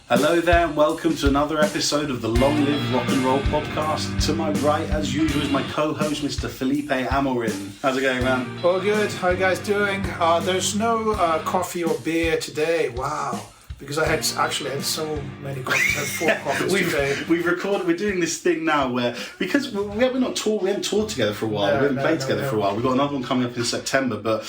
Hello there and welcome to another episode of the Long Live Rock and Roll podcast. To my right, as usual, is my co-host, Mr. Felipe Amorin. How's it going, man? All good. How you guys doing? There's no coffee or beer today. Wow. Because I had so many coffees. I had 4 coffees today. We've recorded. We're doing this thing now where because we haven't toured together for a while. We haven't played together for a while. We've got another one coming up in September, but.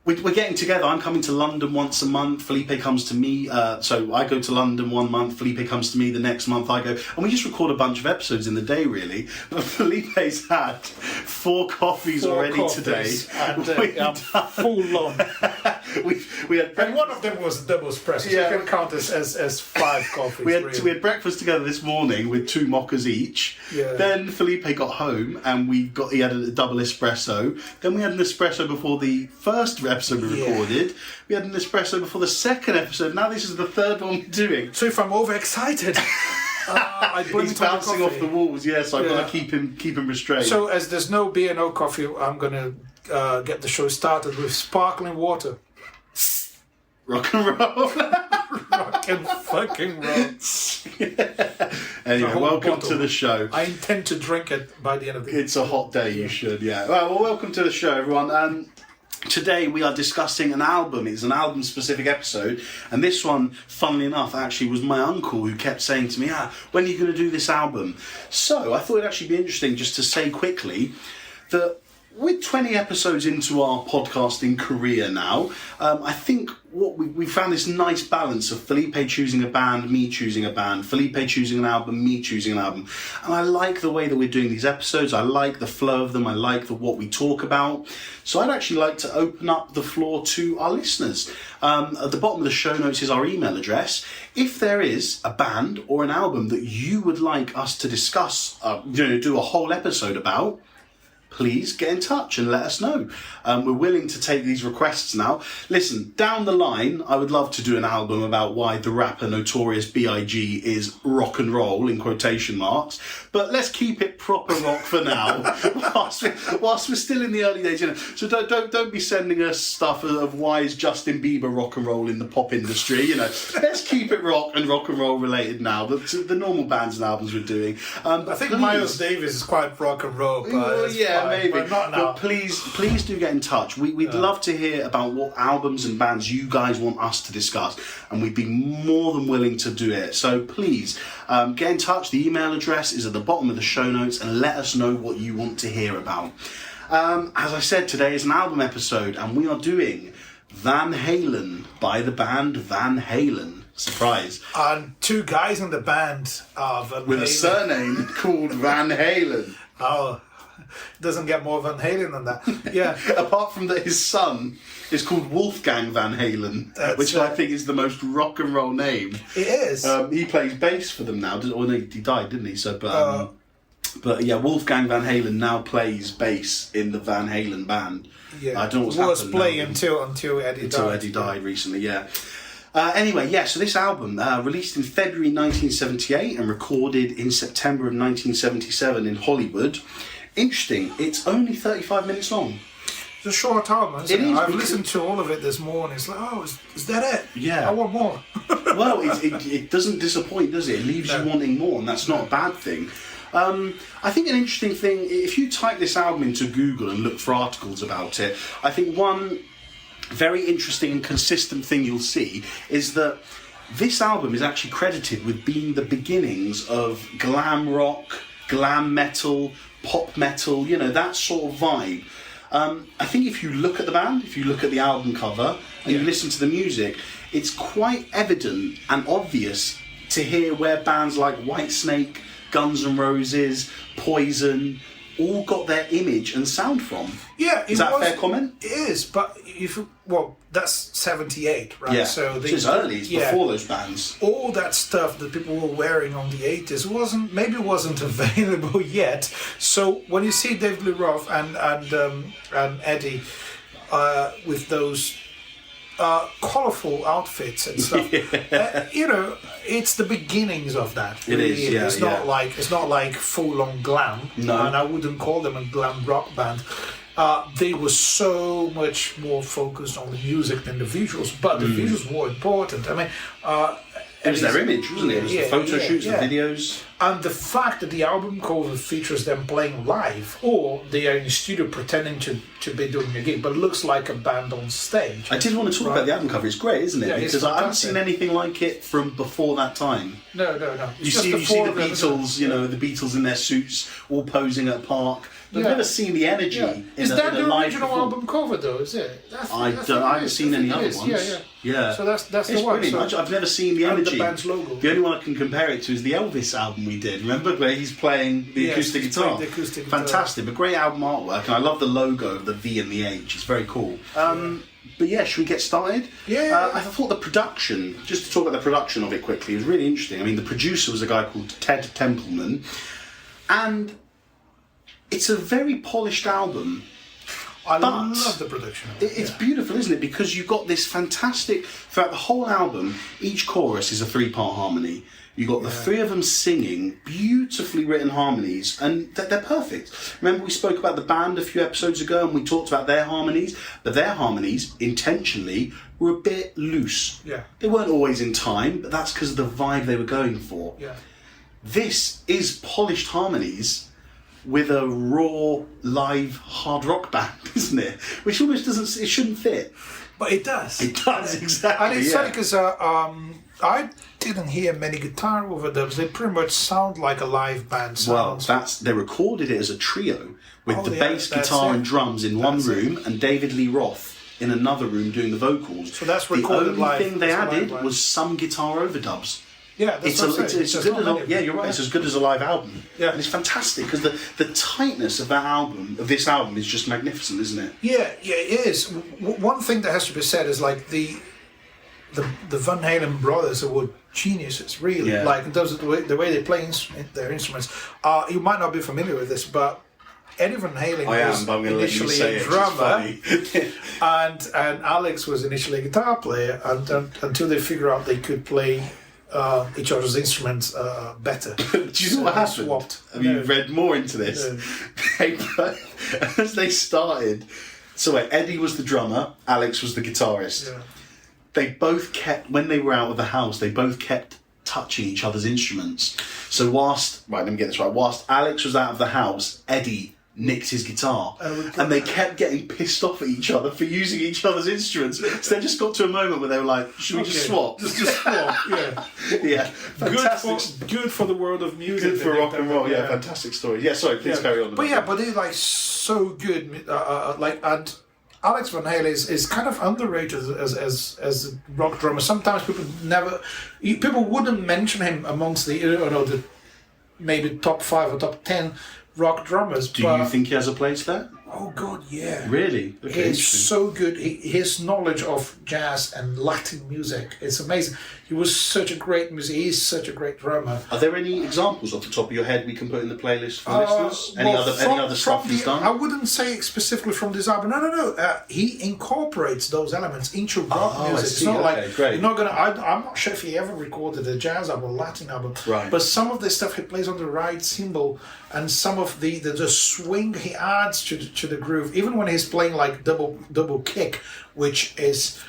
We're getting together. I'm coming to London once a month. Felipe comes to me. So I go to London 1 month. Felipe comes to me the next month. I go. And we just record a bunch of episodes in the day, really. But Felipe's had 4 coffees already today. And full on. we had and one of them was a double espresso. Yeah. So you can count this as 5 coffees. We had breakfast together this morning with 2 mochas each. Yeah. Then Felipe got home and he had a double espresso. Then we had an espresso before the first episode we recorded. We had an espresso before the second episode. Now this is the 3rd one we're doing. So if I'm overexcited, he's bouncing off the walls. Yeah, so I've got to keep him restrained. So as there's no beer, no coffee, I'm gonna get the show started with sparkling water. Rock and roll. Rock and fucking roll. Anyway, welcome to the show. I intend to drink it by the end of the day. It's a hot day, you should, yeah. Well, welcome to the show, everyone. Today we are discussing an album. It's an album-specific episode, and this one, funnily enough, actually was my uncle who kept saying to me, when are you going to do this album? So I thought it'd actually be interesting just to say quickly that we're 20 episodes into our podcasting career now. I think what we found this nice balance of Felipe choosing a band, me choosing a band, Felipe choosing an album, me choosing an album. And I like the way that we're doing these episodes. I like the flow of them. I like what we talk about. So I'd actually like to open up the floor to our listeners. At the bottom of the show notes is our email address. If there is a band or an album that you would like us to discuss, do a whole episode about, please get in touch and let us know. We're willing to take these requests now. Listen, down the line, I would love to do an album about why the rapper Notorious B.I.G. is rock and roll, in quotation marks. But let's keep it proper rock for now, whilst we're still in the early days. So don't be sending us stuff of why is Justin Bieber rock and roll in the pop industry. Let's keep it rock and roll related now. The normal bands and albums we're doing. I think Miles Davis is quite rock and roll. Maybe, but not now. But please do get in touch. We'd love to hear about what albums and bands you guys want us to discuss, and we'd be more than willing to do it. So please get in touch. The email address is at the bottom of the show notes, and let us know what you want to hear about. As I said, today is an album episode, and we are doing Van Halen by the band Van Halen. Surprise. And 2 guys in the band with a surname called Van Halen. Oh. Doesn't get more Van Halen than that. Yeah. Apart from that, his son is called Wolfgang Van Halen, which I think is the most rock and roll name. It is. He plays bass for them now. He died, didn't he? So, but yeah, Wolfgang Van Halen now plays bass in the Van Halen band. Yeah. I don't know what's happened. Was playing until Eddie died. Until Eddie died recently. Yeah. So this album, released in February 1978 and recorded in September of 1977 in Hollywood. Interesting, it's only 35 minutes long. It's a short album, isn't it? I've listened to all of it this morning. It's like, is that it? Yeah. I want more. Well, it doesn't disappoint, does it? It leaves you wanting more, and that's not a bad thing. I think an interesting thing, if you type this album into Google and look for articles about it, I think one very interesting and consistent thing you'll see is that this album is actually credited with being the beginnings of glam rock, glam metal, pop metal, that sort of vibe. I think if you look at the band, if you look at the album cover and you listen to the music, it's quite evident and obvious to hear where bands like Whitesnake, Guns N' Roses, Poison all got their image and sound from. Yeah, is that a fair comment? It is, but that's 78, right? Yeah, so it's early, it's before those bands. All that stuff that people were wearing on the 80s wasn't available yet. So when you see David Lee Roth and Eddie with those colourful outfits and stuff, it's the beginnings of that. Really. It is. Yeah, it's not like full on glam. No, and I wouldn't call them a glam rock band. They were so much more focused on the music than the visuals, but the visuals were important. I mean, It was their image, wasn't it? It was the photo shoots, the videos. And the fact that the album cover features them playing live, or they are in the studio pretending to be doing a gig, but looks like a band on stage. I did want to talk about the album cover. It's great, isn't it? Yeah, because I haven't seen anything like it from before that time. No. You see the Beatles, the Beatles in their suits, all posing at a park. I've never seen the energy in Is that a the live original album cover, though? Is it? I haven't seen any other ones. Yeah. So that's it's the one. Brilliant. I've never seen the energy. The band's logo. The only one I can compare it to is the Elvis album we did. Remember where he's playing the acoustic guitar? Fantastic, but great album artwork, and I love the logo of the V and the H. It's very cool. But yeah, should we get started? Yeah. I thought the production, just to talk about the production of it quickly, was really interesting. I mean, the producer was a guy called Ted Templeman, and it's a very polished album. I love the production of it. It's beautiful, isn't it? Because you've got this fantastic, throughout the whole album, each chorus is a 3-part harmony. You've got the 3 of them singing beautifully written harmonies, and they're perfect. Remember we spoke about the band a few episodes ago, and we talked about their harmonies, but their harmonies, intentionally, were a bit loose. Yeah. They weren't always in time, but that's because of the vibe they were going for. Yeah. This is polished harmonies with a raw live hard rock band, isn't it? Which almost doesn't, it shouldn't fit. But it does. It does, exactly. And it's funny because I didn't hear many guitar overdubs. They pretty much sound like a live band sound. Well, they recorded it as a trio with the bass, guitar and drums in one room and David Lee Roth in another room doing the vocals. So that's recorded the only live. thing they added was some guitar overdubs. Yeah, that's what I'm saying. It's as good as you're right. It's as good as a live album. Yeah, and it's fantastic because the tightness of this album, is just magnificent, isn't it? Yeah, it is. One thing that has to be said is like the Van Halen brothers were geniuses, really. Yeah. Like in terms of the way they play their instruments. You might not be familiar with this, but Eddie Van Halen was initially a drummer, and Alex was initially a guitar player, and until they figured out they could play each other's instruments better. Do you know what happened? Swapped. Have you read more into this? As they started, Eddie was the drummer, Alex was the guitarist. Yeah. They both kept, when they were out of the house, they both kept touching each other's instruments. So whilst Alex was out of the house, Eddie nicked his guitar, and they kept getting pissed off at each other for using each other's instruments. So they just got to a moment where they were like, "Should we just swap?" Just swap, yeah. Yeah, fantastic. Good for the world of music. Good for rock and roll. Yeah, fantastic story. Yeah, sorry, please carry on. But they're like so good. And Alex Van Halen is kind of underrated as a rock drummer. Sometimes people wouldn't mention him amongst the maybe top 5 or top 10 rock drummers. Do you think he has a place there? Oh God, yeah. Really? Okay, he's so good. His knowledge of jazz and Latin music is amazing. He was such a great musician. He's such a great drummer. Are there any examples off the top of your head we can put in the playlist for listeners? Any other stuff he's done? I wouldn't say specifically from this album. No. He incorporates those elements into rock music. It's not great. You're not gonna. I'm not sure if he ever recorded a jazz album, Latin album. Right. But some of the stuff he plays on the right cymbal, and some of the swing he adds to the groove, even when he's playing like double kick, which is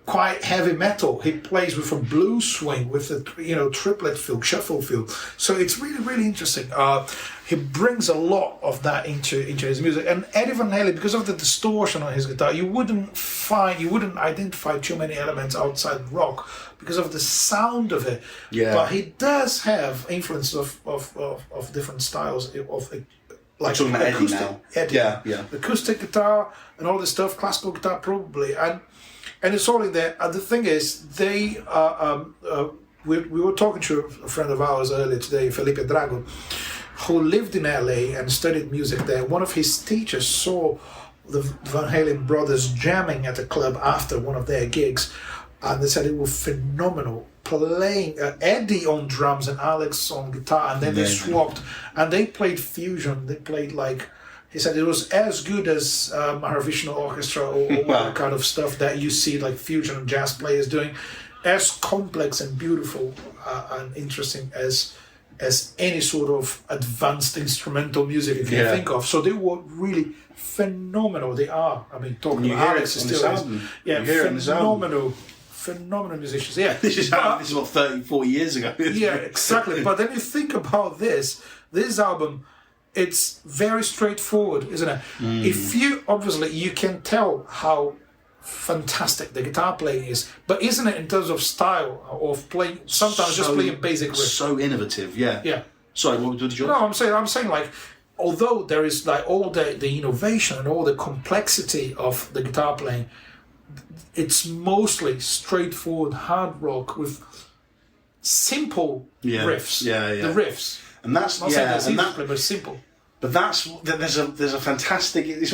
quite heavy metal. He plays with a blues swing, with a triplet feel, shuffle feel. So it's really, really interesting. He brings a lot of that into his music. And Eddie Van Halen, because of the distortion on his guitar, you wouldn't identify too many elements outside rock because of the sound of it. Yeah. But he does have influence of different styles like talking about acoustic, Eddie now. Yeah. Acoustic guitar and all this stuff, classical guitar probably, and it's all in there. And the thing is, they we were talking to a friend of ours earlier today, Felipe Drago, who lived in LA and studied music there. One of his teachers saw the Van Halen brothers jamming at a club after one of their gigs, and they said it was phenomenal. Playing Eddie on drums and Alex on guitar, and then they swapped, and they played fusion. They played he said it was as good as Mahavishnu Orchestra or that kind of stuff that you see like fusion and jazz players doing, as complex and beautiful and interesting as any sort of advanced instrumental music you can think of. So they were really phenomenal. They are. I mean, talking about Alex is still phenomenal. phenomenal musicians. Yeah, This is what 30, 40 years ago. yeah, exactly. But then you think about this album, it's very straightforward, isn't it? If you, obviously, you can tell how fantastic the guitar playing is, but isn't it in terms of style of playing, sometimes just playing basic riffs? So innovative, yeah. Yeah. Sorry, what did you? No, I'm saying like, although there is like all the innovation and all the complexity of the guitar playing, it's mostly straightforward hard rock with simple riffs. Yeah, yeah. The riffs. And that's I'm not saying that's easy to play, but simple. But there's a fantastic. It's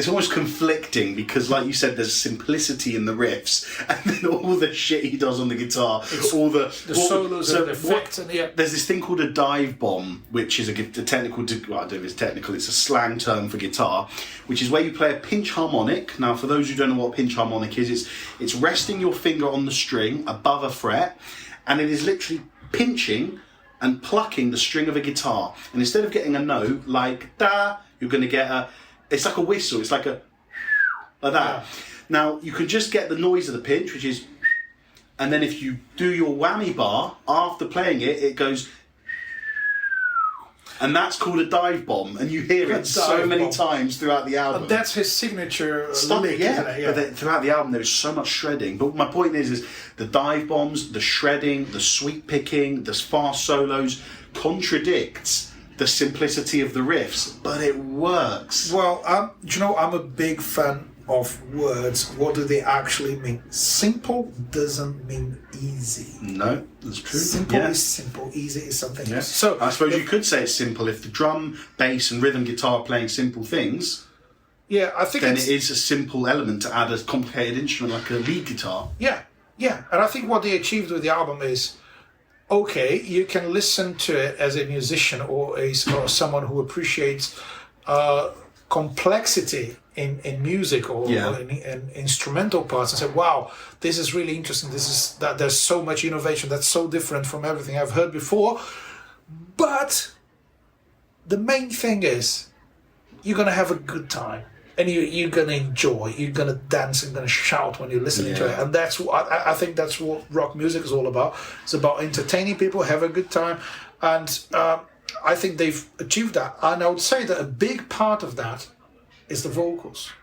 almost conflicting because, like you said, there's simplicity in the riffs, and then all the shit he does on the guitar, all the solos and the effects, and there's this thing called a dive bomb, which is a technical. Well, I don't know if it's technical. It's a slang term for guitar, which is where you play a pinch harmonic. Now, for those who don't know what a pinch harmonic is, it's resting your finger on the string above a fret, and it is literally pinching and plucking the string of a guitar. And instead of getting a note like da, you're going to get a. It's like a whistle. It's like that. Yeah. Now you can just get the noise of the pinch, which is, and then if you do your whammy bar after playing it, it goes, and that's called a dive bomb, and you hear it so many times throughout the album. And that's his signature lick, yeah. isn't it? Yeah. But then, throughout the album, there's so much shredding. But my point is the dive bombs, the shredding, the sweep picking, the fast solos contradicts the simplicity of the riffs, but it works. Well, I'm a big fan of words. What do they actually mean? Simple doesn't mean easy. No, that's true. Simple is simple. Easy is something else. So I suppose you could say it's simple if the drum, bass, and rhythm guitar are playing simple things. Yeah, I think then it is a simple element to add a complicated instrument like a lead guitar. Yeah, and I think what they achieved with the album is, okay, you can listen to it as a musician or someone who appreciates complexity in music or in instrumental parts and say, wow, this is really interesting. There's so much innovation that's so different from everything I've heard before. But the main thing is you're going to have a good time. And you're going to enjoy, you're going to dance and going to shout when you're listening to it. And that's what I think that's what rock music is all about. It's about entertaining people, have a good time. And I think they've achieved that. And I would say that a big part of that is the vocals.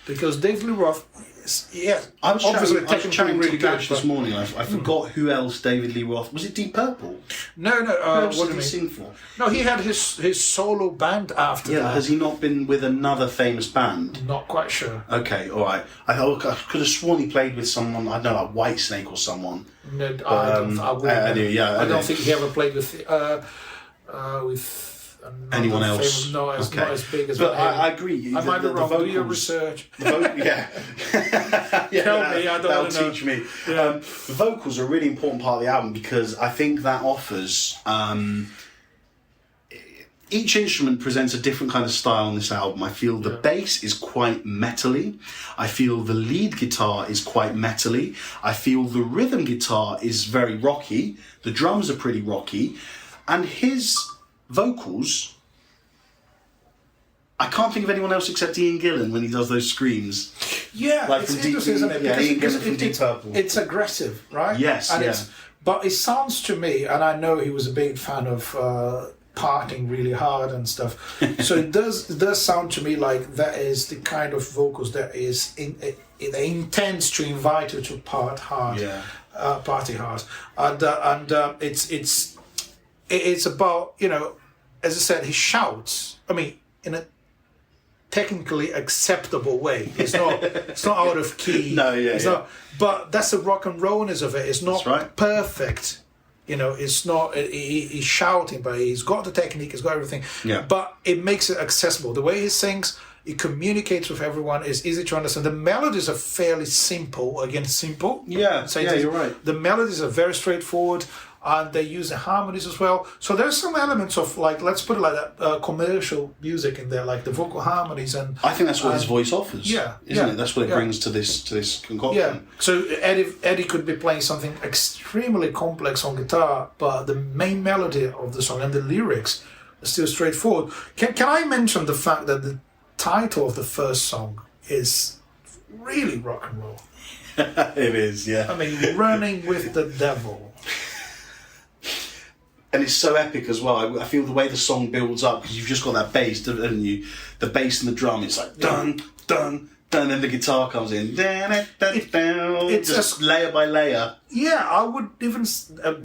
Because David Lee Roth, I was obviously chatting really to good this morning. I forgot who else David Lee Roth was. It Deep Purple? No. What did he sing for? No, he had his solo band after that. Yeah, has he not been with another famous band? Not quite sure. Okay, all right. I could have sworn he played with someone. I don't know, like Whitesnake or someone. No, I don't think he ever played with anyone else. Famous, no, it's not as big as. But I agree. I might be wrong. Do your research. Tell me. I don't that'll know. teach me. Yeah. The vocals are a really important part of the album because I think that offers. Each instrument presents a different kind of style on this album. I feel the bass is quite metally. I feel the lead guitar is quite metally. I feel the rhythm guitar is very rocky. The drums are pretty rocky, and his vocals, I can't think of anyone else except Ian Gillan when he does those screams. Yeah, like it's from interesting, isn't it? Yeah, Ian Gillan from Deep Purple. It's aggressive, right? Yes, but it sounds to me, and I know he was a big fan of partying really hard and stuff. So it does sound to me like that is the kind of vocals that is it intends to invite you to party hard, and it's about, as I said, he shouts. I mean, in a technically acceptable way. It's not out of key. No, not. But that's the rock and rollness of it. It's not perfect. It's not. He's shouting, but he's got the technique. He's got everything. Yeah. But it makes it accessible. The way he sings, he communicates with everyone. It's easy to understand. The melodies are fairly simple. Again, simple. Yeah. You're right. The melodies are very straightforward. And they use the harmonies as well. So there's some elements of, like, let's put it like that, commercial music in there, like the vocal harmonies. And I think that's what his voice offers. Yeah, isn't it? That's what it brings to this concoction. Yeah. So Eddie could be playing something extremely complex on guitar, but the main melody of the song and the lyrics are still straightforward. Can I mention the fact that the title of the first song is really rock and roll. It is, yeah. I mean, Running with the Devil. And it's so epic as well. I feel the way the song builds up, because you've just got that bass, haven't you? The bass and the drum, it's like dun, dun, dun, and then the guitar comes in. It's just layer by layer. Yeah, I would even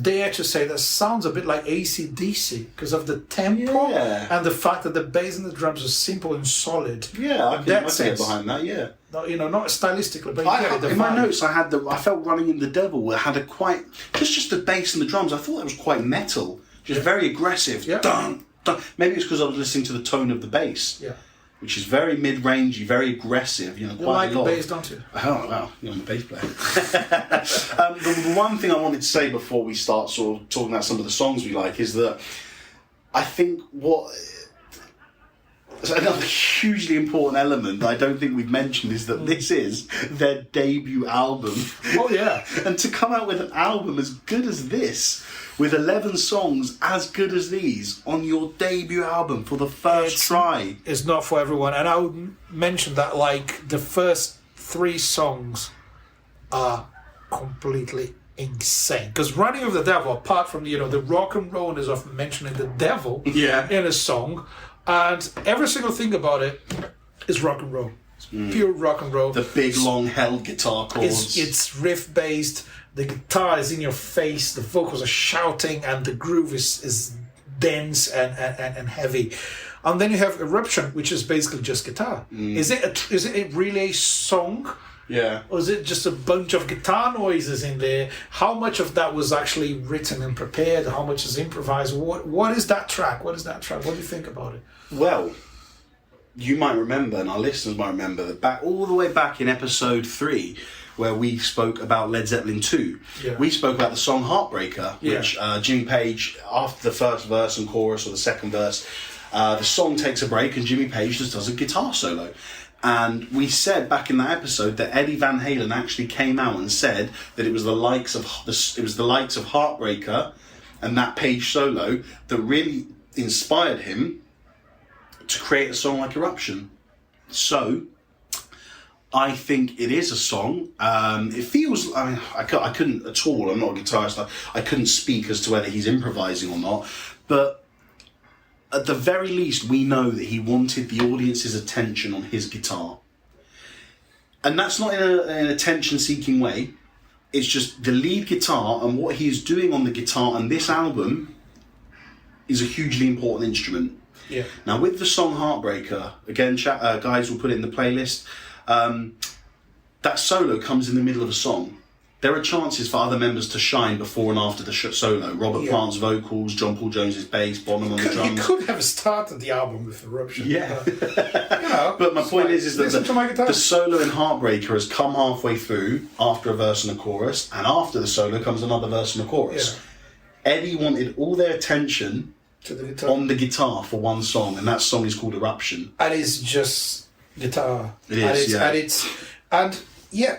dare to say that sounds a bit like AC/DC because of the tempo and the fact that the bass and the drums are simple and solid. Yeah, I can get behind that, yeah. Not stylistically, but in my notes, I felt Running in the Devil had a quite, just the bass and the drums, I thought that was quite metal, just very aggressive. Yeah. Dun, dun. Maybe it's because I was listening to the tone of the bass. Yeah. Which is very mid-rangey, very aggressive, quite like a lot. Bass, don't you? Oh, wow, I'm a bass player. The one thing I wanted to say before we start sort of talking about some of the songs we like is that I think another hugely important element that I don't think we've mentioned is that this is their debut album. Oh, yeah. And to come out with an album as good as this, with 11 songs as good as these on your debut album for the first try. It's not for everyone. And I would mention that, like, the first 3 songs are completely insane. Because Running with the Devil, apart from, the rock and rollness of mentioning the devil in a song, and every single thing about it is rock and roll. It's pure rock and roll. The big, long, held guitar chords. It's riff-based. The guitar is in your face, the vocals are shouting, and the groove is dense and heavy. And then you have Eruption, which is basically just guitar. Is it really a song? Yeah. Or is it just a bunch of guitar noises in there? How much of that was actually written and prepared? How much is improvised? What is that track? What do you think about it? Well, you might remember, and our listeners might remember, that all the way back in episode 3, where we spoke about Led Zeppelin 2. Yeah. We spoke about the song Heartbreaker, which Jimmy Page, after the first verse and chorus or the second verse, the song takes a break and Jimmy Page just does a guitar solo. And we said back in that episode that Eddie Van Halen actually came out and said that it was the likes of Heartbreaker and that Page solo that really inspired him to create a song like Eruption. So I think it is a song. It feels, I couldn't at all, I'm not a guitarist, I couldn't speak as to whether he's improvising or not, but at the very least we know that he wanted the audience's attention on his guitar. And that's not in an attention-seeking way, it's just the lead guitar and what he is doing on the guitar on this album is a hugely important instrument. Yeah. Now with the song Heartbreaker, again guys will put it in the playlist, that solo comes in the middle of a song. There are chances for other members to shine before and after the solo. Robert Plant's vocals, John Paul Jones's bass, Bonham on the drums. You could have started the album with Eruption. Yeah. But my point is that the solo in Heartbreaker has come halfway through after a verse and a chorus, and after the solo comes another verse and a chorus. Yeah. Eddie wanted all their attention on the guitar for one song, and that song is called Eruption. And it's just guitar. It is,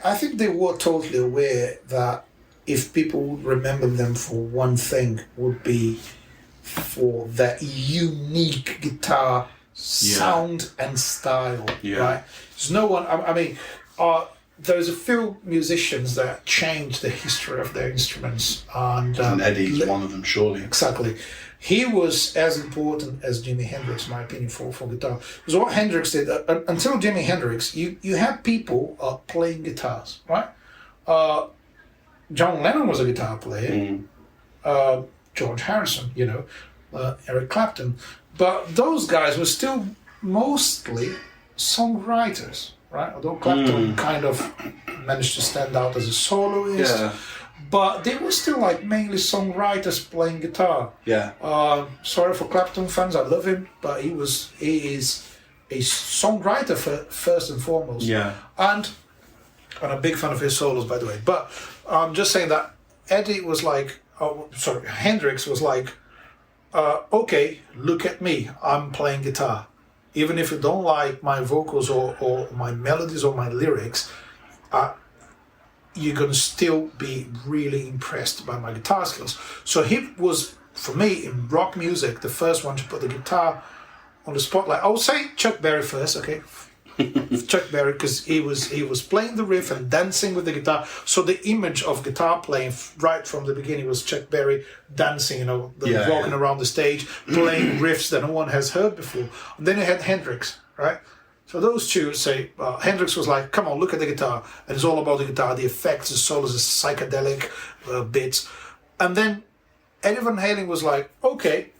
I think they were totally aware that if people would remember them for one thing, would be for that unique guitar sound and style, right? There's no one, there's a few musicians that changed the history of their instruments. And Eddie's one of them, surely. Exactly. He was as important as Jimi Hendrix, in my opinion, for guitar. Because what Hendrix did, until Jimi Hendrix, you had people playing guitars, right? John Lennon was a guitar player. George Harrison, Eric Clapton. But those guys were still mostly songwriters, right? Although Clapton kind of managed to stand out as a soloist. Yeah. But they were still mainly songwriters playing guitar. Yeah. Sorry for Clapton fans, I love him, but he is a songwriter first and foremost. Yeah. And I'm a big fan of his solos, by the way. But I'm just saying that Eddie was Hendrix was okay, look at me, I'm playing guitar. Even if you don't like my vocals or my melodies or my lyrics, you're going to still be really impressed by my guitar skills. So he was, for me, in rock music, the first one to put the guitar on the spotlight. I would say Chuck Berry first, okay? Chuck Berry, because he was playing the riff and dancing with the guitar. So the image of guitar playing right from the beginning was Chuck Berry dancing, walking around the stage, playing riffs that no one has heard before. And then you had Hendrix, right? So those two say, Hendrix was like, come on, look at the guitar. And it's all about the guitar, the effects, the solos, the psychedelic bits. And then Eddie Van Halen was like, okay,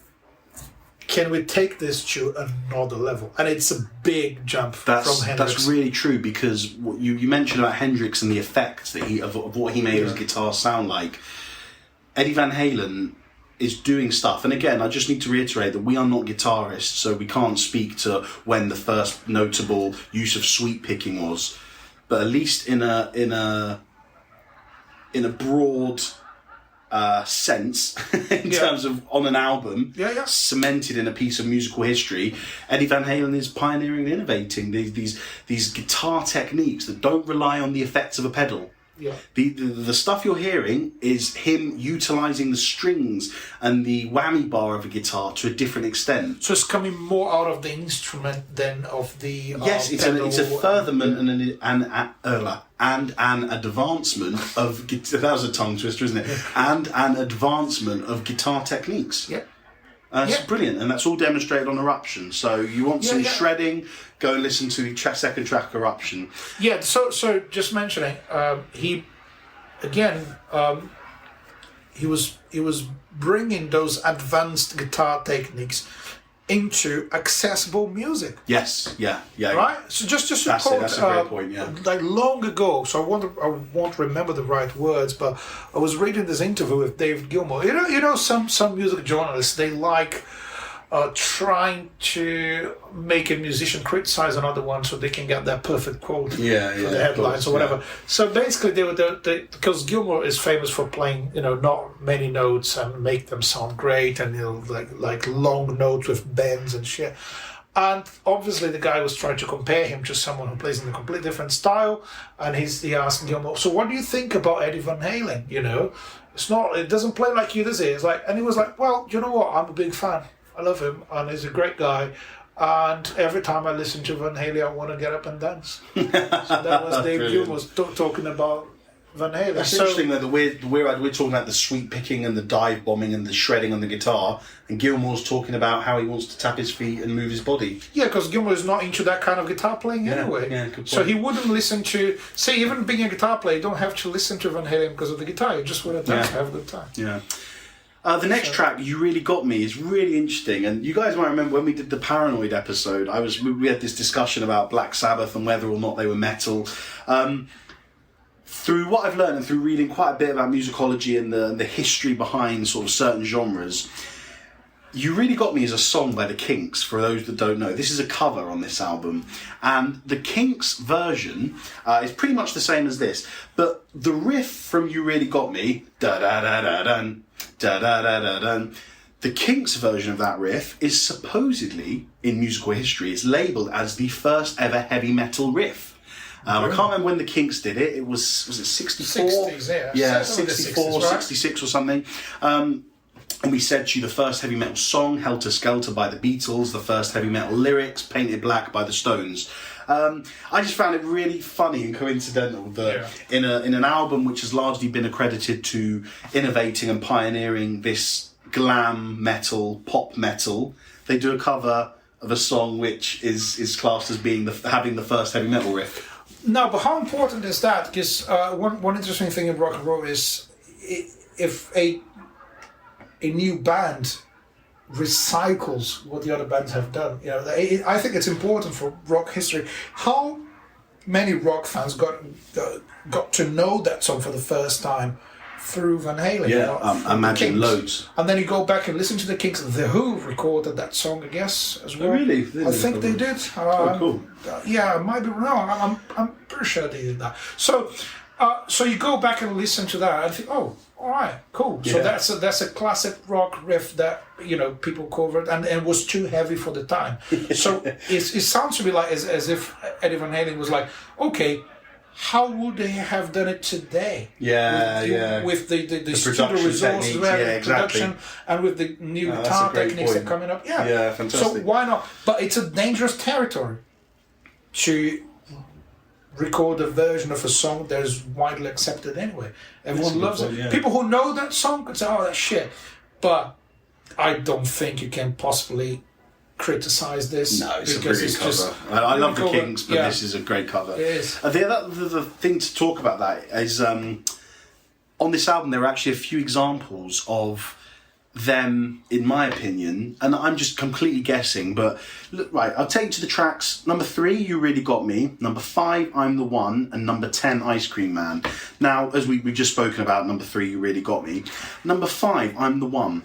can we take this to another level? And it's a big jump from Hendrix. That's really true, because what you mentioned about Hendrix and the effects that of what he made his guitar sound like. Eddie Van Halen is doing stuff, and again, I just need to reiterate that we are not guitarists, so we can't speak to when the first notable use of sweep picking was. But at least in a broad sense, in terms of on an album, cemented in a piece of musical history, Eddie Van Halen is pioneering and innovating these guitar techniques that don't rely on the effects of a pedal. Yeah. The stuff you're hearing is him utilising the strings and the whammy bar of a guitar to a different extent. So it's coming more out of the instrument than of the yes, it's a furtherment and an advancement of that was a tongue twister, isn't it? And an advancement of guitar techniques. Yeah. It's brilliant, and that's all demonstrated on Eruption. So you want some shredding, go and listen to the second track, Eruption. Yeah, so just mentioning, he was bringing those advanced guitar techniques into accessible music. Yes, yeah. Right? So just to quote, that's a great point, yeah. Like long ago, so I won't remember the right words, but I was reading this interview with David Gilmour. You know, some music journalists, they like trying to make a musician criticize another one so they can get that perfect quote for the headlines or whatever. So basically, they because Gilmour is famous for playing, not many notes and make them sound great, and like long notes with bends and shit. And obviously, the guy was trying to compare him to someone who plays in a completely different style. And he asked Gilmour, "So what do you think about Eddie Van Halen? It doesn't play like you, does it?" It's like, and he was like, "Well, you know what? I'm a big fan. I love him, and he's a great guy. And every time I listen to Van Halen, I want to get up and dance." So that was Dave Gilmour talking about Van Halen. That's interesting that we're talking about the sweep picking and the dive bombing and the shredding on the guitar, and Gilmour's talking about how he wants to tap his feet and move his body. Yeah, because Gilmour is not into that kind of guitar playing anyway. Yeah, good point. So he wouldn't listen to, even being a guitar player, you don't have to listen to Van Halen because of the guitar. You just want to dance, have a good time. Yeah. The next track, You Really Got Me, is really interesting, and you guys might remember when we did the Paranoid episode, we had this discussion about Black Sabbath and whether or not they were metal. Through what I've learned and through reading quite a bit about musicology and the history behind sort of certain genres, You Really Got Me is a song by the Kinks, for those that don't know. This is a cover on this album, and the Kinks version is pretty much the same as this, but the riff from You Really Got Me, da-da-da-da-dun, da-da-da-da-dun, the Kinks version of that riff is supposedly, in musical history, it's labelled as the first ever heavy metal riff. I can't remember when the Kinks did it. Was it 64? 60s, yeah, 64, 60s, right? 66 or something. And we said to you the first heavy metal song, Helter Skelter by the Beatles, the first heavy metal lyrics, Painted Black by the Stones. I just found it really funny and coincidental that in an album which has largely been accredited to innovating and pioneering this glam metal, pop metal, they do a cover of a song which is classed as being having the first heavy metal riff. No, but how important is that? Because one interesting thing in rock and roll is if a new band recycles what the other bands have done. I think it's important for rock history. How many rock fans got to know that song for the first time through Van Halen? Yeah, I imagine loads. And then you go back and listen to the Kinks. The Who recorded that song, I guess, as well. Oh, really? I think they did. Cool. Yeah, I might be wrong. I'm pretty sure they did that. So you go back and listen to that and think, oh, all right, cool. Yeah. So that's a classic rock riff that people covered and was too heavy for the time. So it sounds to me like as if Eddie Van Halen was like, okay, how would they have done it today? With the studio resources, production, and with the new guitar techniques that are coming up. Yeah, fantastic. So why not? But it's a dangerous territory to record a version of a song that is widely accepted anyway. Everyone loves it. Yeah. People who know that song could say, "Oh, that's shit," but I don't think you can possibly criticize this. No, it's a because brilliant it's cover. just I love the cover. Kinks, but Yeah. this is a great cover. It is. The thing to talk about that is on this album there are actually a few examples of them, in my opinion, and I'm just completely guessing, but look, right, I'll take you to the tracks. Number 3, You Really Got Me. Number 5, I'm the One. And number 10, Ice Cream Man. Now, as we've just spoken about, number 3, You Really Got Me. Number 5, I'm the One.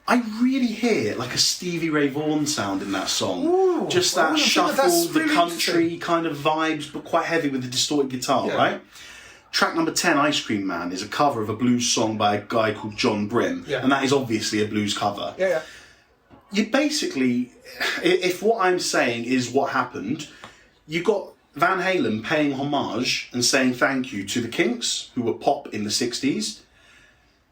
I really hear like a Stevie Ray Vaughan sound in that song. Ooh, just that shuffle, that's the really country kind of vibes, but quite heavy with the distorted guitar, right? Track number 10, Ice Cream Man, is a cover of a blues song by a guy called John Brim. Yeah. And that is obviously a blues cover. Yeah. You basically, if what I'm saying is what happened, you got Van Halen paying homage and saying thank you to the Kinks, who were pop in the 60s.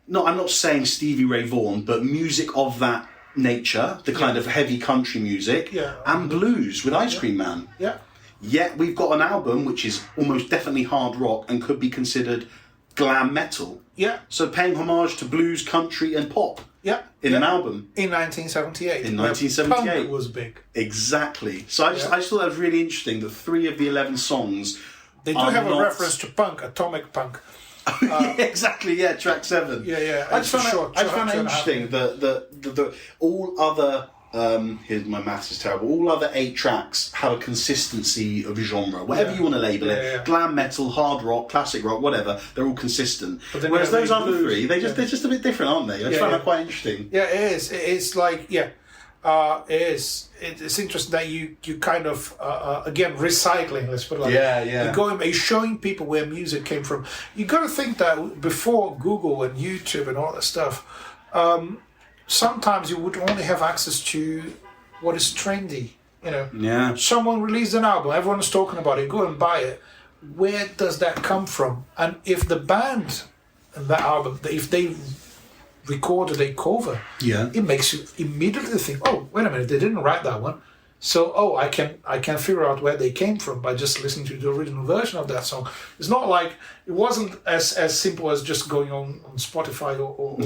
No, I'm not saying Stevie Ray Vaughan, but music of that nature, the kind of heavy country music, and blues with Ice Cream Man. Yeah. Yet we've got an album which is almost definitely hard rock and could be considered glam metal. Yeah. So paying homage to blues, country and pop Yeah. in an album. In 1978. In 1978. Punk was big. Exactly. So I just thought that was really interesting that 3 of the 11 songs They do are have not... a reference to punk, atomic punk. Yeah, exactly, yeah, track 7. Yeah. I just found it interesting that the all other here's my maths is terrible. All other 8 tracks have a consistency of genre, whatever you want to label it. Yeah. Glam metal, hard rock, classic rock, whatever. They're all consistent. Whereas they're those other blues. 3, they're just a bit different, aren't they? I just found that quite interesting. Yeah, it is. It's like it is. It's interesting that you kind of again recycling. Let's put it like that. You're showing people where music came from. You got to think that before Google and YouTube and all that stuff, sometimes you would only have access to what is trendy. Yeah. Someone released an album, everyone is talking about it. Go and buy it. Where does that come from? And if the band and that album, if they recorded a cover, it makes you immediately think, oh, wait a minute, they didn't write that one. So, I can figure out where they came from by just listening to the original version of that song. It's not like, it wasn't as simple as just going on Spotify or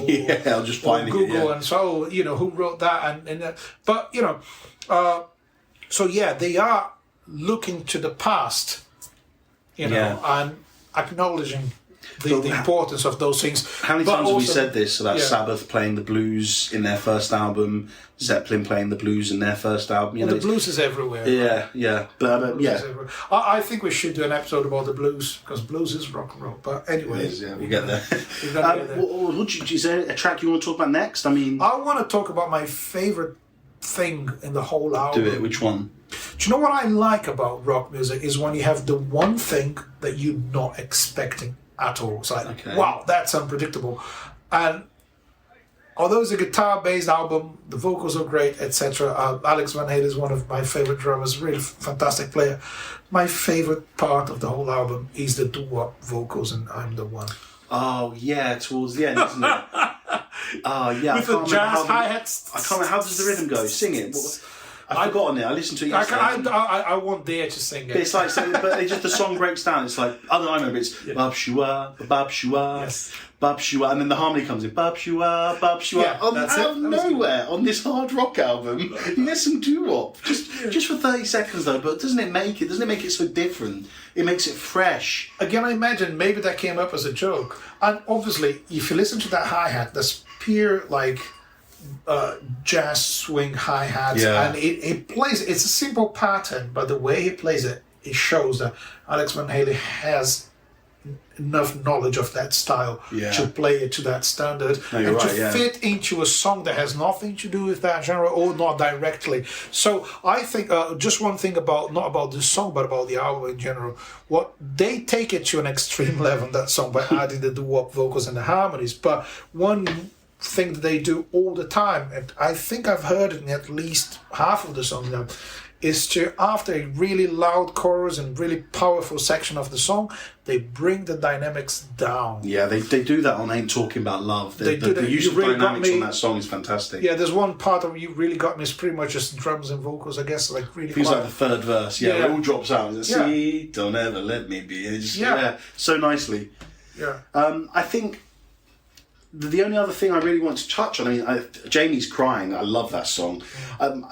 I'll just find Google and so, who wrote that and but, so yeah, they are looking to the past, and acknowledging the importance of those things. How many times have we said this about Sabbath playing the blues in their first album, Zeppelin playing the blues in their first album? The blues is everywhere. Yeah. But I think we should do an episode about the blues, because blues is rock and roll. But anyway, we'll get there. Is there a track you want to talk about next? I want to talk about my favourite thing in the whole album. Do it. Which one? Do you know what I like about rock music is when you have the one thing that you're not expecting at all. It's like, wow, that's unpredictable. And although it's a guitar-based album, the vocals are great, etc. Alex Van Halen is one of my favorite drummers, really fantastic player. My favorite part of the whole album is the doo-wop vocals, and I'm the One. Oh yeah, towards the end, isn't it? Oh yeah, with the jazz hi-hats. I can't remember, how does the rhythm go? Sing it. I've forgotten it. I listened to it yesterday. I won't dare to sing it. But it's like, but it's just the song breaks down. It's like, I remember it's Bab Shua, Bab Shua, Bab Shua, and then the harmony comes in Bab Shua, Bab Shua. Yeah, out of nowhere on this hard rock album, you get some doo-wop just for 30 seconds though. But doesn't it make it so different? It makes it fresh. Again, I imagine maybe that came up as a joke. And obviously, if you listen to that hi-hat, that's pure like jazz swing hi-hats, and it plays, it's a simple pattern, but the way he plays it, it shows that Alex Van Halen has enough knowledge of that style to play it to that standard and to fit into a song that has nothing to do with that genre or not directly. So I think just one thing about, not about this song but about the album in general, what they take it to an extreme level, that song, by adding the doo-wop vocals and the harmonies. But one thing that they do all the time, and I think I've heard it in at least half of the songs now, is to, after a really loud chorus and really powerful section of the song, they bring the dynamics down. Yeah, they do that on Ain't Talking About Love. The use of really dynamics on that song is fantastic. Yeah, there's one part of You Really Got Me is pretty much just drums and vocals, I guess, like really Feels like the third verse, yeah, it all drops out. Yeah. See, don't ever let me be. It's just, Yeah. so nicely. Yeah. I think the only other thing I really want to touch on, Jamie's Crying, I love that song.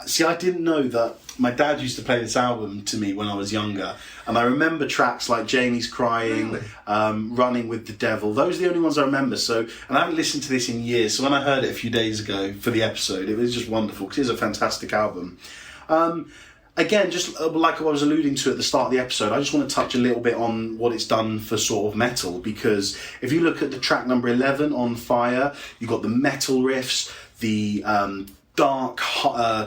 See, I didn't know that my dad used to play this album to me when I was younger, and I remember tracks like Jamie's Crying, Running with the Devil. Those are the only ones I remember. So, and I haven't listened to this in years, so when I heard it a few days ago for the episode, it was just wonderful, because it's a fantastic album. Again, just like I was alluding to at the start of the episode, I just want to touch a little bit on what it's done for sort of metal, because if you look at the track number 11, On Fire, you've got the metal riffs, the dark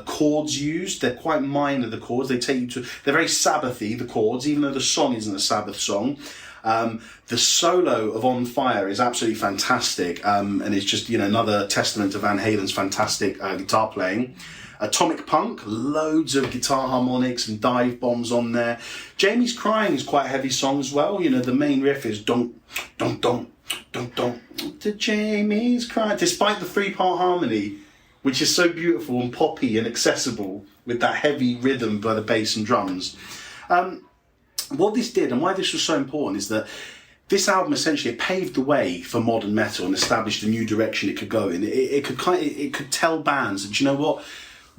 chords used. They're quite minor, the chords. They take you to... They're very Sabbathy, the chords, even though the song isn't a Sabbath song. The solo of On Fire is absolutely fantastic, and it's just, another testament to Van Halen's fantastic guitar playing. Atomic Punk, loads of guitar harmonics and dive bombs on there. Jamie's Crying is quite a heavy song as well. The main riff is donk, donk, donk, donk, donk, to Jamie's Crying, despite the 3-part harmony, which is so beautiful and poppy and accessible with that heavy rhythm by the bass and drums. What this did, and why this was so important, is that this album essentially paved the way for modern metal and established a new direction it could go in. It could tell bands, do you know what?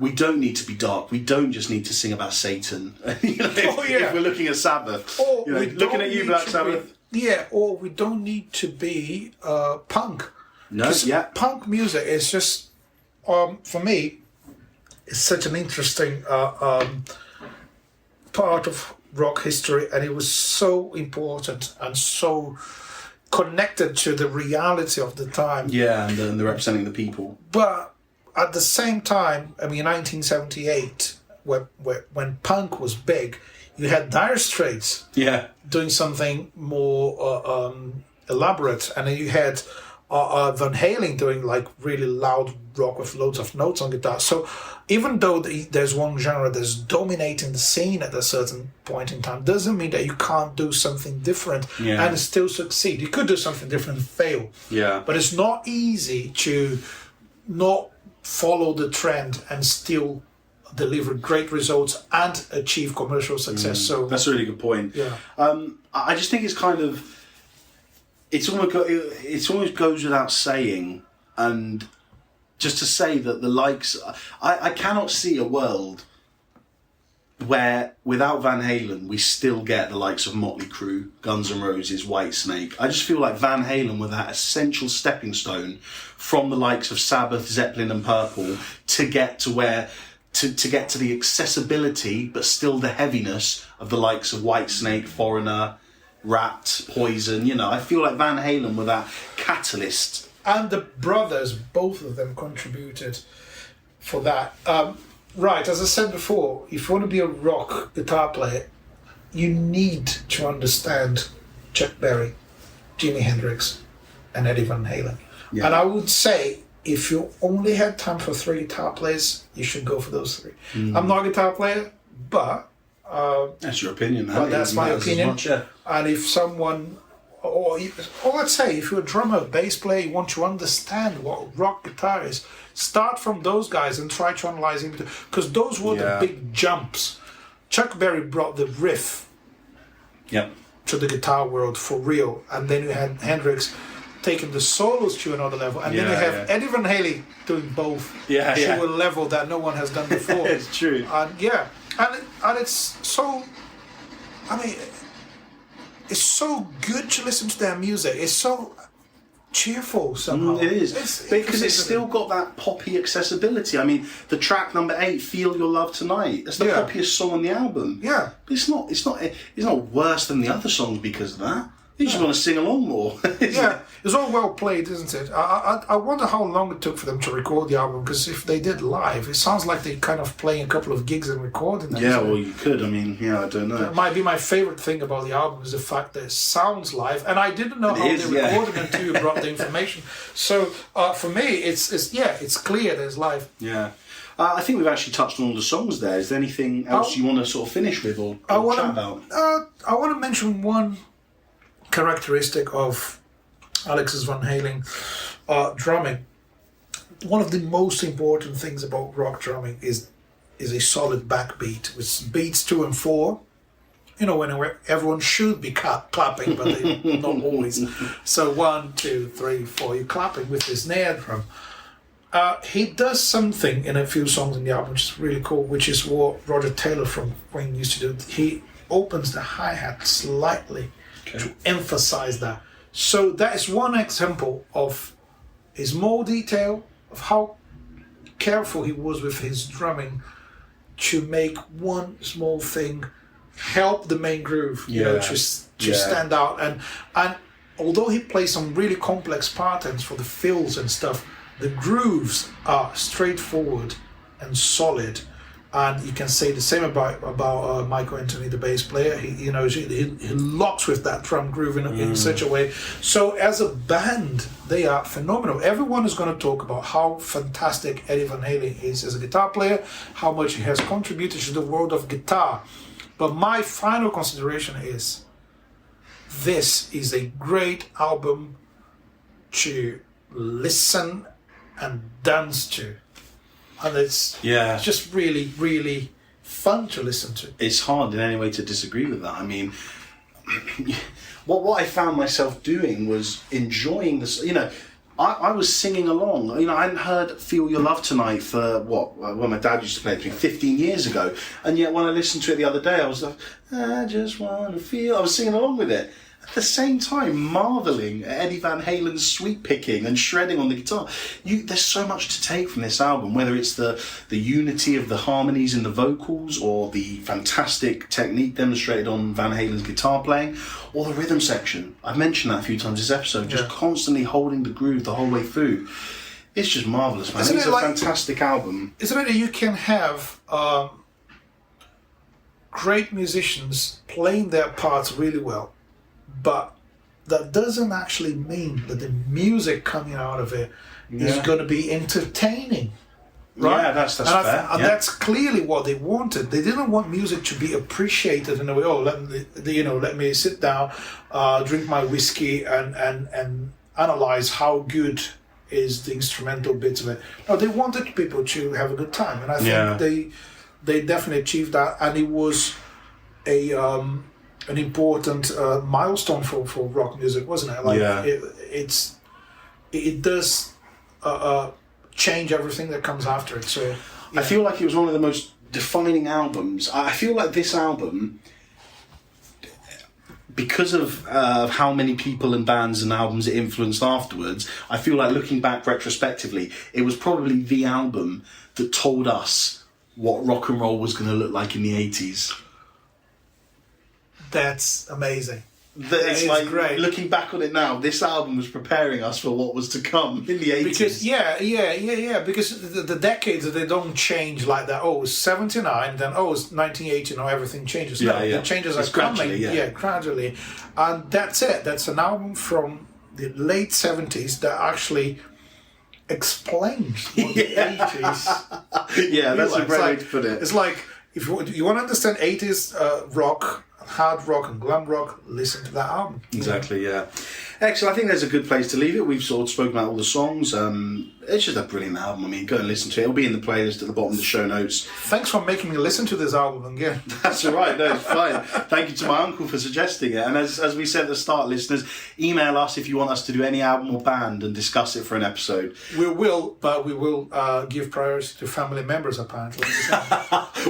We don't need to be dark. We don't just need to sing about Satan. If we're looking at Sabbath, looking at you, Black Sabbath. Or we don't need to be punk. No, yeah. Punk music is just, for me, it's such an interesting part of rock history, and it was so important and so connected to the reality of the time. Yeah, and they're representing the people. But at the same time, 1978, when punk was big, you had Dire Straits doing something more elaborate, and then you had Van Halen doing like really loud rock with loads of notes on guitar. So even though there's one genre that's dominating the scene at a certain point in time, doesn't mean that you can't do something different and still succeed. You could do something different and fail. Yeah. But it's not easy to not follow the trend and still deliver great results and achieve commercial success. So that's a really good point. Yeah. I just think it's kind of, it almost goes without saying, and just to say that the likes, I cannot see a world where without Van Halen we still get the likes of Motley Crue, Guns N' Roses, Whitesnake. I just feel like Van Halen were that essential stepping stone from the likes of Sabbath, Zeppelin and Purple to get to where to get to the accessibility but still the heaviness of the likes of Whitesnake, Foreigner, Ratt, Poison. I feel like Van Halen were that catalyst. And the brothers, both of them contributed for that. Right, as I said before, if you want to be a rock guitar player, you need to understand Chuck Berry, Jimi Hendrix, and Eddie Van Halen. Yeah. And I would say, if you only had time for 3 guitar players, you should go for those 3. I'm not a guitar player, but... that's your opinion, man. Well, that's my opinion. And if someone... Or let's say, if you're a drummer, bass player, you want to understand what rock guitar is, start from those guys and try to analyze it, because those were the big jumps. Chuck Berry brought the riff to the guitar world for real, and then you had Hendrix taking the solos to another level, and then you have Eddie Van Halen doing both to a level that no one has done before. It's true. And it's so, it's so good to listen to their music. It's so cheerful somehow. It is. Because it's still got that poppy accessibility. The track number 8, Feel Your Love Tonight, that's the poppiest song on the album. Yeah. But it's not worse than the other songs because of that. You just want to sing along more. It's all well played, isn't it? I wonder how long it took for them to record the album, because if they did live, it sounds like they kind of playing a couple of gigs and recording them. Yeah, well, you could. I don't know. It might be my favourite thing about the album is the fact that it sounds live, and I didn't know how they recorded it until you brought the information. So for me, it's clear there's live. Yeah. I think we've actually touched on all the songs there. Is there anything else you want to sort of finish with or chat about? I want to mention one characteristic of Alex's Van Halen drumming. One of the most important things about rock drumming is a solid backbeat with beats 2 and 4. You know, when everyone should be clapping, but they not always. So 1, 2, 3, 4, you're clapping with this snare drum. He does something in a few songs in the album, which is really cool, which is what Roger Taylor from Queen used to do. He opens the hi-hat slightly to emphasize that. So that is one example of his more detail, of how careful he was with his drumming to make one small thing help the main groove, you know, to stand out. And although he plays some really complex patterns for the fills and stuff, the grooves are straightforward and solid. And you can say the same about Michael Anthony, the bass player. He locks with that drum groove in such a way. So as a band, they are phenomenal. Everyone is going to talk about how fantastic Eddie Van Halen is as a guitar player, how much he has contributed to the world of guitar. But my final consideration is, this is a great album to listen and dance to. And it's just really, really fun to listen to. It's hard in any way to disagree with that. I mean, what I found myself doing was enjoying this. You know, I was singing along. You know, I hadn't heard "Feel Your Love Tonight" for when my dad used to play it to me 15 years ago, and yet when I listened to it the other day, I was like, I just want to feel. I was singing along with it. At the same time, marvelling at Eddie Van Halen's sweep picking and shredding on the guitar. There's so much to take from this album, whether it's the unity of the harmonies in the vocals, or the fantastic technique demonstrated on Van Halen's guitar playing, or the rhythm section. I've mentioned that a few times this episode, just constantly holding the groove the whole way through. It's just marvellous, man. It's a fantastic album. Isn't it that you can have great musicians playing their parts really well, but that doesn't actually mean that the music coming out of it is going to be entertaining, right? Yeah, that's fair. And that's clearly what they wanted. They didn't want music to be appreciated in a way. Oh, let me sit down, drink my whiskey, and analyze how good is the instrumental bits of it. No, they wanted people to have a good time, and I think they definitely achieved that. And it was an important milestone for rock music, wasn't it? Like it does change everything that comes after it. So I feel like it was one of the most defining albums. I feel like this album, because of how many people and bands and albums it influenced afterwards, I feel like looking back retrospectively, it was probably the album that told us what rock and roll was going to look like in the 80s. That's amazing. It's like, great. Looking back on it now, this album was preparing us for what was to come in the 80s. Because, because the decades, they don't change like that. Oh, it's 79, then it's 1980, everything changes. The changes are coming. Gradually. And that's it. That's an album from the late 70s that actually explains what the 80s. Yeah, that's a great way to put it. It's like, if you want to understand 80s rock, hard rock and glam rock, listen to that album. Exactly, yeah. Excellent. I think there's a good place to leave it. We've sort of spoken about all the songs. It's just a brilliant album. I mean, go and listen to it. It'll be in the playlist at the bottom of the show notes. Thanks for making me listen to this album again. That's all right. No, it's fine. Thank you to my uncle for suggesting it. And as we said at the start, listeners, email us if you want us to do any album or band and discuss it for an episode. We will give priority to family members, apparently.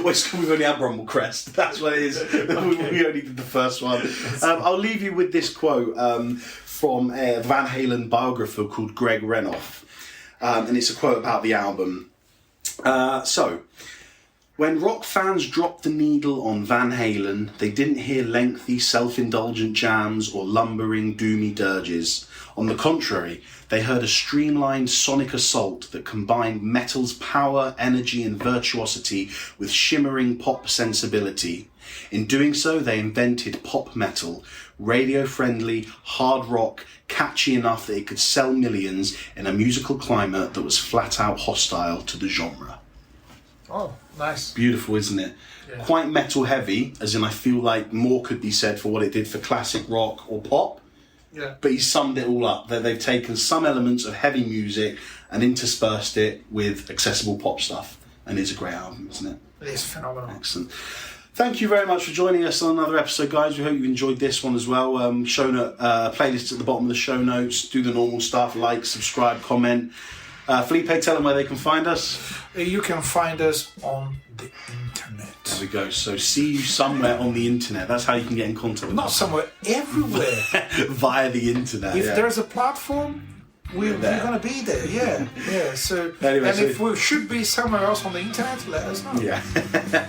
We've only had Rumble Crest. That's what it is. We only did the first one. I'll leave you with this quote from a Van Halen biographer called Greg Renoff. And it's a quote about the album. So, when rock fans dropped the needle on Van Halen, they didn't hear lengthy, self-indulgent jams or lumbering, doomy dirges. On the contrary, they heard a streamlined sonic assault that combined metal's power, energy and virtuosity with shimmering pop sensibility. In doing so, they invented pop metal, radio-friendly, hard rock, catchy enough that it could sell millions in a musical climate that was flat-out hostile to the genre. Oh, nice. Beautiful, isn't it? Yeah. Quite metal heavy, as in I feel like more could be said for what it did for classic rock or pop. Yeah. But he's summed it all up. That they've taken some elements of heavy music and interspersed it with accessible pop stuff. And it's a great album, isn't it? It is phenomenal. Excellent. Thank you very much for joining us on another episode, guys. We hope you enjoyed this one as well. Show note, playlists at the bottom of the show notes. Do the normal stuff, like, subscribe, comment. Felipe, tell them where they can find us. You can find us on the internet. There we go. So see you somewhere on the internet. That's how you can get in contact with Not us. somewhere, everywhere. Via the internet. If yeah. there's a platform, we're going to be there. Yeah. So, Anyway, if we should be somewhere else on the internet, let us know. Yeah.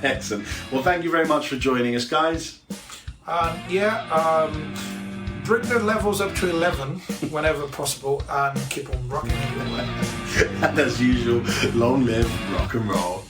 Excellent. Well, thank you very much for joining us, guys. Bring the levels up to 11 whenever possible and keep on rocking. And as usual, long live rock and roll.